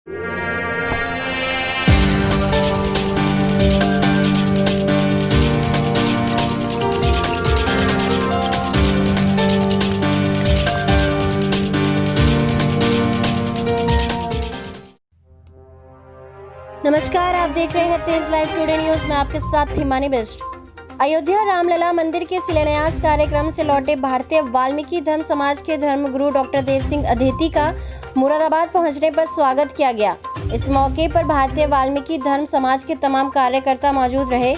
नमस्कार, आप देख रहे हैं तेज लाइव टुडे न्यूज में आपके साथ हिमानी बेस्ट। अयोध्या रामलला मंदिर के शिलान्यास कार्यक्रम से लौटे भारतीय वाल्मीकि धर्म समाज के धर्मगुरु डॉक्टर देव सिंह अधेती का मुरादाबाद पहुंचने पर स्वागत किया गया। इस मौके पर भारतीय वाल्मीकि धर्म समाज के तमाम कार्यकर्ता मौजूद रहे।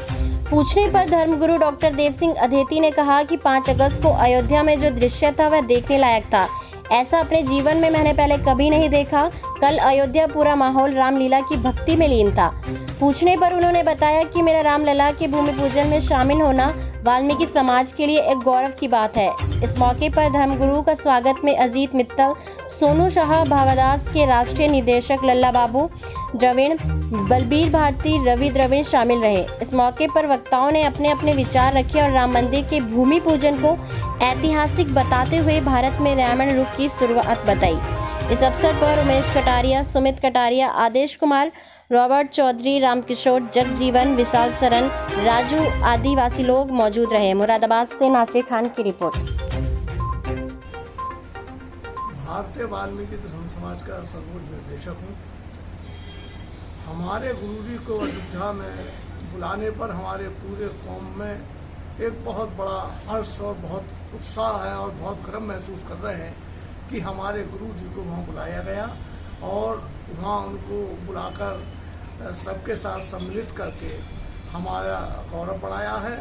पूछने पर धर्मगुरु डॉक्टर देव सिंह अधेती ने कहा कि 5 अगस्त को अयोध्या में जो दृश्य था वह देखने लायक था। ऐसा अपने जीवन में मैंने पहले कभी नहीं देखा। कल अयोध्या पूरा माहौल रामलीला की भक्ति में लीन था। पूछने पर उन्होंने बताया कि मेरा रामलला के भूमि पूजन में शामिल होना वाल्मीकि समाज के लिए एक गौरव की बात है। इस मौके पर धर्मगुरु का स्वागत में अजीत मित्तल, सोनू शाह, भावादास के राष्ट्रीय निदेशक लल्ला बाबू द्रविड़, बलबीर भारती, रवि द्रविड़ शामिल रहे। इस मौके पर वक्ताओं ने अपने अपने विचार रखे और राम मंदिर के भूमि पूजन को ऐतिहासिक बताते हुए भारत में रामायण युग की शुरुआत बताई। इस अवसर पर उमेश कटारिया, सुमित कटारिया, आदेश कुमार, रॉबर्ट चौधरी, रामकिशोर, जगजीवन, विशाल सरन, राजू आदिवासी लोग मौजूद रहे। मुरादाबाद से नासिर खान की रिपोर्ट। भारतीय वाल्मीकि धर्म समाज का सर्वोच्च निर्देशक हूँ। हमारे गुरुजी को अयोध्या में बुलाने पर हमारे पूरे कौम में एक बहुत बड़ा हर्ष और बहुत उत्साह है और बहुत गर्व महसूस कर रहे हैं कि हमारे गुरुजी को वहाँ बुलाया गया और वहाँ उनको बुलाकर सबके साथ सम्मिलित करके हमारा गौरव बढ़ाया है।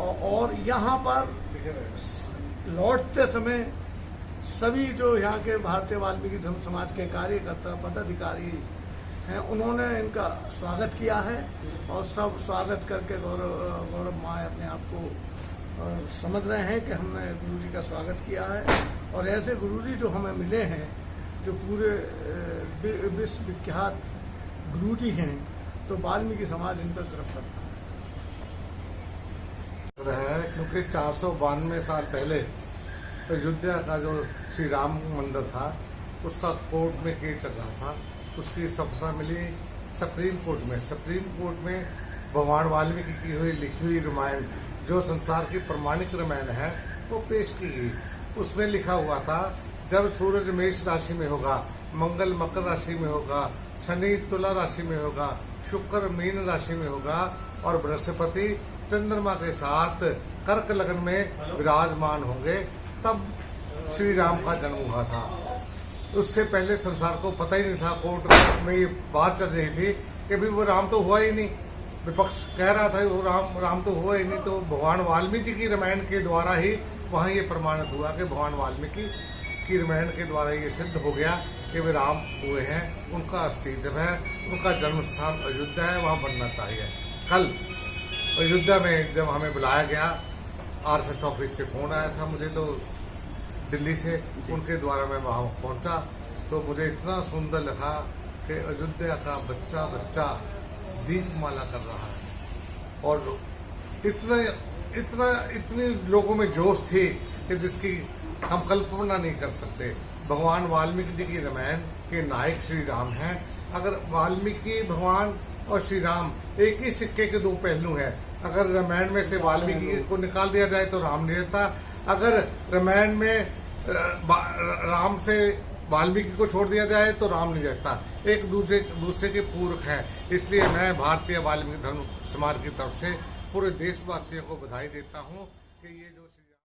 और यहाँ पर लौटते समय सभी जो यहाँ के भारतीय वाल्मीकि धर्म समाज के कार्यकर्ता पदाधिकारी हैं, उन्होंने इनका स्वागत किया है और सब स्वागत करके गौरवमय अपने आप को समझ रहे हैं कि हमने गुरुजी का स्वागत किया है। और ऐसे गुरुजी जो हमें मिले हैं, जो पूरे विश्व विख्यात गुरुजी हैं, तो वाल्मीकि समाज इन पर गर्व करता है। क्योंकि 492 साल पहले अयोध्या का जो श्री राम मंदिर था, उसका कोर्ट में केस चल रहा था। उसकी सफलता मिली सुप्रीम कोर्ट में भगवान वाल्मीकि की हुई लिखी हुई रामायण, जो संसार की प्रमाणिक रामायण है, वो पेश की गई। उसमें लिखा हुआ था, जब सूरज मेष राशि में होगा, मंगल मकर राशि में होगा, शनि तुला राशि में होगा, शुक्र मीन राशि में होगा और बृहस्पति चंद्रमा के साथ कर्क लगन में विराजमान होंगे, तब श्री राम का जन्म हुआ था। उससे पहले संसार को पता ही नहीं था। कोर्ट में ये बात चल रही थी कि भी वो राम तो हुआ ही नहीं। विपक्ष कह रहा था वो राम तो हुआ ही नहीं। तो भगवान वाल्मीकि की रामायण के द्वारा ही वहाँ ये प्रमाणित हुआ कि भगवान वाल्मीकि की रामायण के द्वारा ये सिद्ध हो गया कि वे राम हुए हैं, उनका अस्तित्व है, उनका जन्म स्थान अयोध्या है, वहाँ बनना चाहिए। कल अयोध्या में जब हमें बुलाया गया, RSS ऑफिस से फोन आया था मुझे, तो दिल्ली से, उनके द्वारा मैं वहाँ पहुँचा तो मुझे इतना सुंदर लगा कि अयोध्या का बच्चा दीपमाला कर रहा है। और इतनी लोगों में जोश थी कि जिसकी हम कल्पना नहीं कर सकते। भगवान वाल्मीकि जी की रामायण के नायक श्री राम हैं। अगर वाल्मीकि भगवान और श्री राम एक ही सिक्के के दो पहलू हैं। अगर रामायण में से वाल्मीकि को निकाल दिया जाए तो राम नहीं रहता। अगर रामायण में राम से वाल्मीकि को छोड़ दिया जाए तो राम नहीं रहता। एक दूसरे के पूरक हैं। इसलिए मैं भारतीय वाल्मीकि धर्म समाज की तरफ से पूरे देशवासियों को बधाई देता हूँ कि ये जो